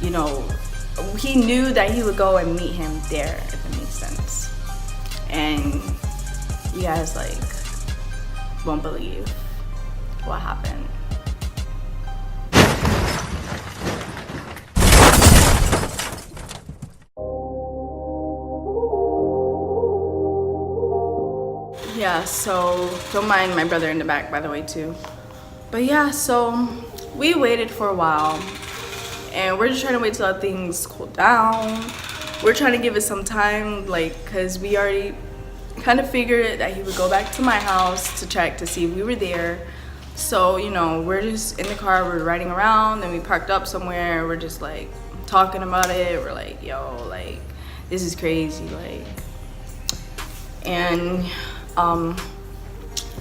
you know, he knew that he would go and meet him there, if it makes sense. And you guys like won't believe what happened. Yeah, so don't mind my brother in the back, by the way, too. But yeah, so we waited for a while, and we're just trying to wait till things cool down. We're trying to give it some time, like, cause we already kind of figured that he would go back to my house to check to see if we were there. So, you know, we're just in the car, we're riding around, and we parked up somewhere. We're just like talking about it. We're like, yo, like, this is crazy, like, and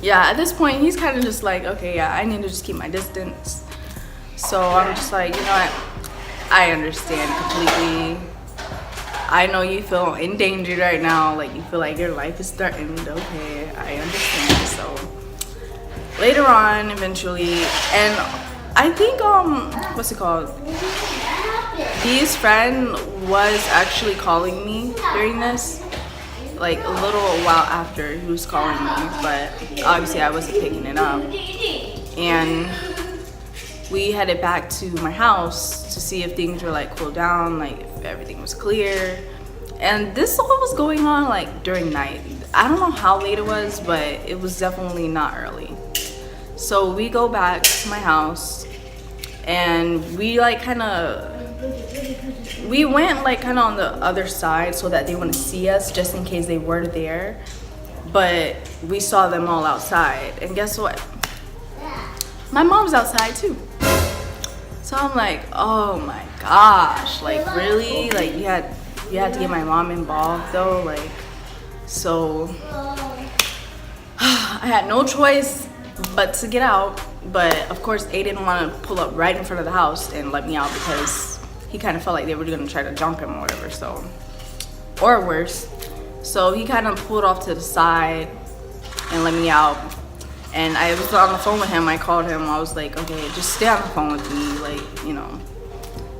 yeah, at this point he's kind of just like, okay, yeah, I need to just keep my distance. So I'm just like, you know what, I understand completely. I know you feel endangered right now, like you feel like your life is threatened. Okay, I understand. So later on, eventually, and I think what's it called, B's friend was actually calling me during this, like a little while after he was calling me, but obviously I wasn't picking it up. And we headed back to my house to see if things were like cooled down, like if everything was clear. And this all was going on like during night. I don't know how late it was, but it was definitely not early. So we go back to my house, and we like we went like kind of on the other side so that they wouldn't see us, just in case they were there. But we saw them all outside, and guess what? My mom's outside too. So I'm like, oh my gosh, like really? Like you had to get my mom involved though, like, so I had no choice but to get out. But of course they didn't want to pull up right in front of the house and let me out, because he kind of felt like they were gonna try to jump him or whatever, so, or worse. So he kind of pulled off to the side and let me out. And I was on the phone with him. I called him. I was like, okay, just stay on the phone with me, like, you know.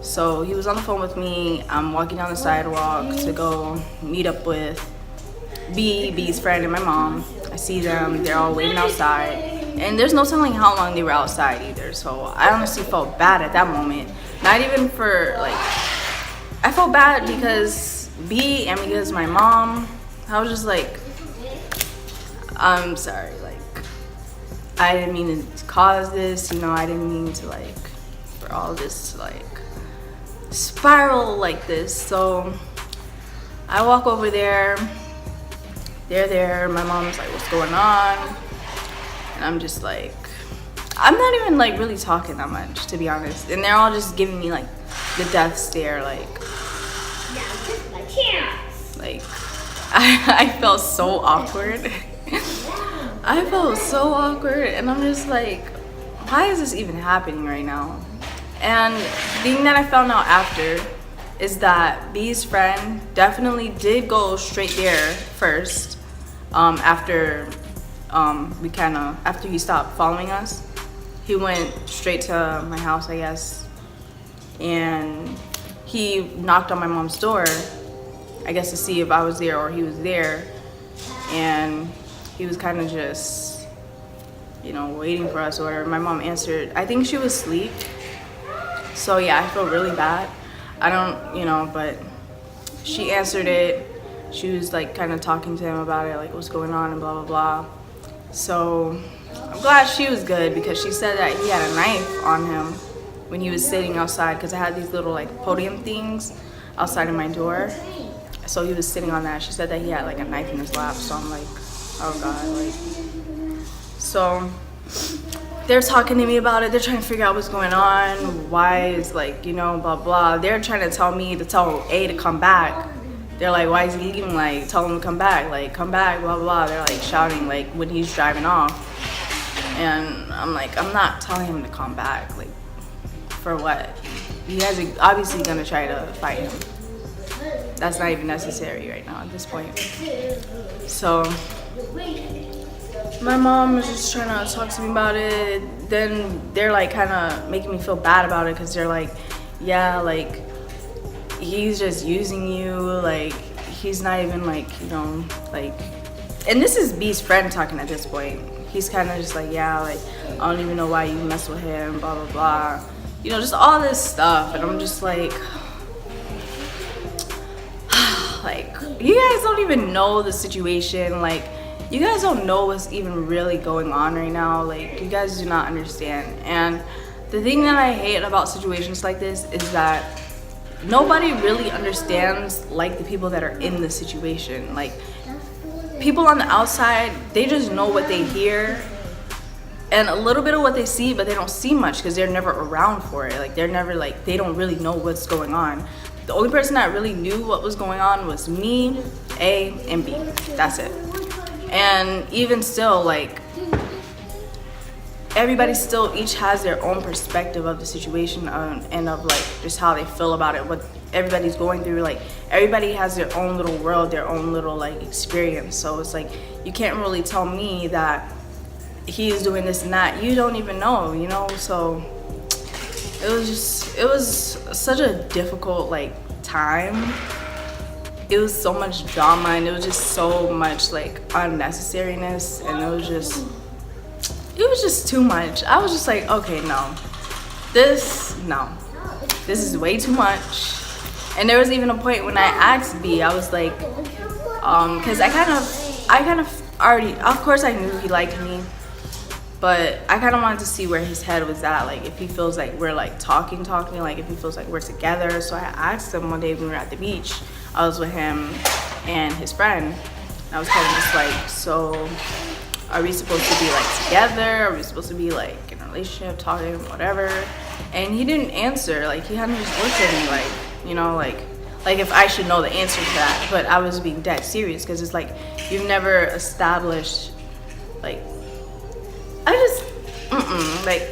So he was on the phone with me. I'm walking down the sidewalk to go meet up with B's friend and my mom. I see them. They're all waiting outside. And there's no telling how long they were outside either. So I honestly felt bad at that moment. Not even for, like, I felt bad because B and because my mom. I was just like, I'm sorry, like, I didn't mean to cause this, you know, I didn't mean to, like, for all this to, like, spiral like this. So I walk over there, they're there, my mom's like, what's going on? And I'm just like, I'm not even like really talking that much, to be honest. And they're all just giving me like the death stare, like I felt so awkward. I felt so awkward, and I'm just like, why is this even happening right now? And the thing that I found out after is that B's friend definitely did go straight there first, after after he stopped following us. He went straight to my house, I guess, and he knocked on my mom's door, I guess to see if I was there or he was there. And he was kind of just, you know, waiting for us or whatever. My mom answered. I think she was asleep. So yeah, I feel really bad. I don't, you know, but she answered it. She was like kind of talking to him about it, like what's going on and blah, blah, blah. So I'm glad she was good, because she said that he had a knife on him when he was sitting outside, because I had these little like podium things outside of my door. So he was sitting on that. She said that he had like a knife in his lap. So I'm like, oh God, like, so they're talking to me about it. They're trying to figure out what's going on. Why is, like, you know, blah, blah. They're trying to tell me to tell A to come back. They're like, why is he leaving? Like, tell him to come back. Like, come back, blah, blah. They're like shouting, like, when he's driving off. And I'm like, I'm not telling him to come back. Like, for what? You guys are obviously gonna try to fight him. That's not even necessary right now at this point. So my mom was just trying to talk to me about it. Then they're like kind of making me feel bad about it, because they're like, yeah, like he's just using you, like he's not even like, you know, like, and this is B's friend talking at this point. He's kind of just like, yeah, like I don't even know why you mess with him, blah blah blah, you know, just all this stuff. And I'm just like like, you guys don't even know the situation. Like, you guys don't know what's even really going on right now. Like, you guys do not understand. And the thing that I hate about situations like this is that nobody really understands like the people that are in the situation. Like, people on the outside, they just know what they hear and a little bit of what they see, but they don't see much because they're never around for it. Like, they're never like, they don't really know what's going on. The only person that really knew what was going on was me, A, and B. That's it. And even still, like, everybody still each has their own perspective of the situation, and of like just how they feel about it, what everybody's going through. Like, everybody has their own little world, their own little like experience. So it's like, you can't really tell me that he is doing this and that. You don't even know, you know? So it was such a difficult like time. It was so much drama, and it was just so much like unnecessariness, and it was just too much. I was just like, okay, no, this is way too much. And there was even a point when I asked B, I was like, because I kind of already, of course I knew he liked me, but I kind of wanted to see where his head was at, like if he feels like we're like talking, like if he feels like we're together. So I asked him one day when we were at the beach. I was with him and his friend. I was kind of just like, so are we supposed to be like together? Are we supposed to be like in a relationship, talking, whatever? And he didn't answer. Like, he kind of just looked at me like, you know, like if I should know the answer to that. But I was being dead serious, because it's like, you've never established, like, like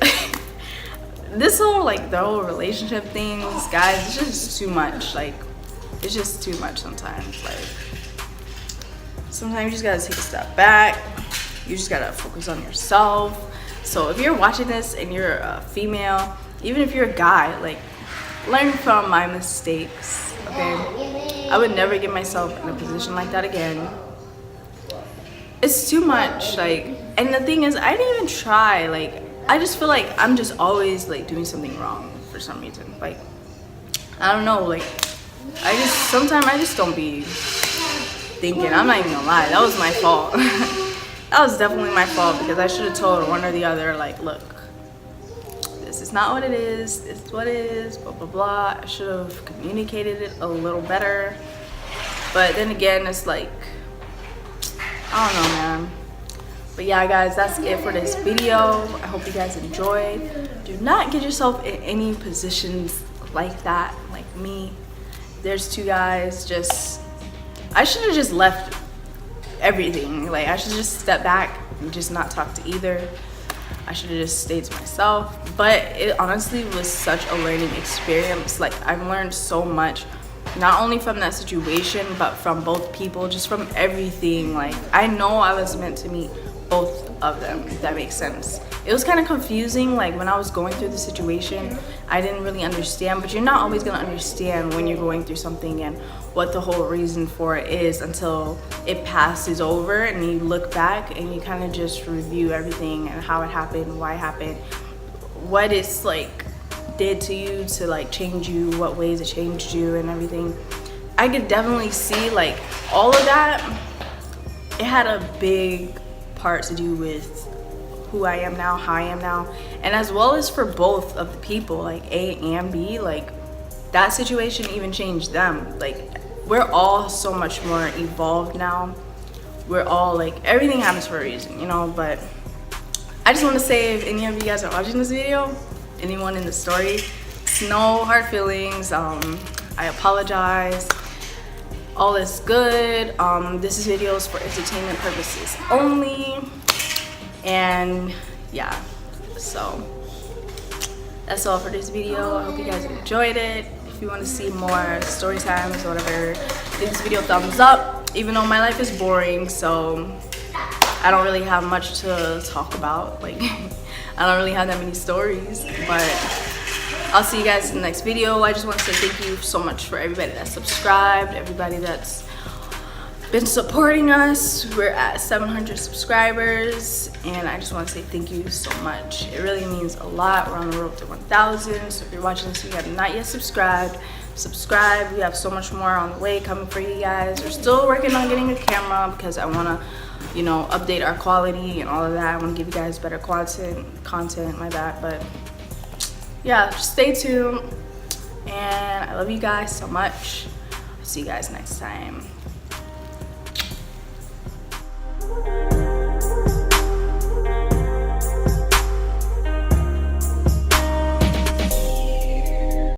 this whole like the whole relationship things, guys, it's just too much. Like, it's just too much sometimes. Like, sometimes you just gotta take a step back. You just gotta focus on yourself. So if you're watching this and you're a female, even if you're a guy, like, learn from my mistakes, okay? I would never get myself in a position like that again. It's too much, like, and the thing is, I didn't even try. Like, I just feel like I'm just always like doing something wrong for some reason. Like, I don't know, like, sometimes I just don't be thinking. I'm not even gonna lie, that was my fault. That was definitely my fault, because I should have told one or the other, like, look, this is not what it is, this is what it is, blah blah blah. I should have communicated it a little better. But then again, it's like, I don't know, man. But yeah, guys, that's it for this video. I hope you guys enjoyed. Do not get yourself in any positions like that, like me. There's two guys, I should have just left everything. Like, I should just step back and just not talk to either. I should have just stayed to myself. But it honestly was such a learning experience. Like, I've learned so much, not only from that situation, but from both people, just from everything. Like, I know I was meant to meet both of them, if that makes sense. It was kind of confusing, like when I was going through the situation, I didn't really understand, but you're not always gonna understand when you're going through something and what the whole reason for it is until it passes over and you look back and you kind of just review everything and how it happened, why it happened, what it's like did to you to like change you, what ways it changed you and everything. I could definitely see like all of that. It had a big part to do with who I am now, how I am now, and as well as for both of the people, like A and B. Like, that situation even changed them. Like, we're all so much more evolved now. We're all like, everything happens for a reason, you know. But I just want to say, if any of you guys are watching this video, anyone in the story, it's no hard feelings. I apologize. All is good. This is videos for entertainment purposes only. And yeah, so that's all for this video. I hope you guys enjoyed it. If you want to see more story times or whatever, give this video a thumbs up, even though my life is boring, so I don't really have much to talk about. Like, I don't really have that many stories, but I'll see you guys in the next video. I just want to say thank you so much for everybody that subscribed, everybody that's been supporting us. We're at 700 subscribers, and I just want to say thank you so much. It really means a lot. We're on the road to 1,000. So if you're watching this and you have not yet subscribed, subscribe. We have so much more on the way coming for you guys. We're still working on getting a camera because I want to, you know, update our quality and all of that. I want to give you guys better content, my bad. But yeah, just stay tuned, and I love you guys so much. I'll see you guys next time.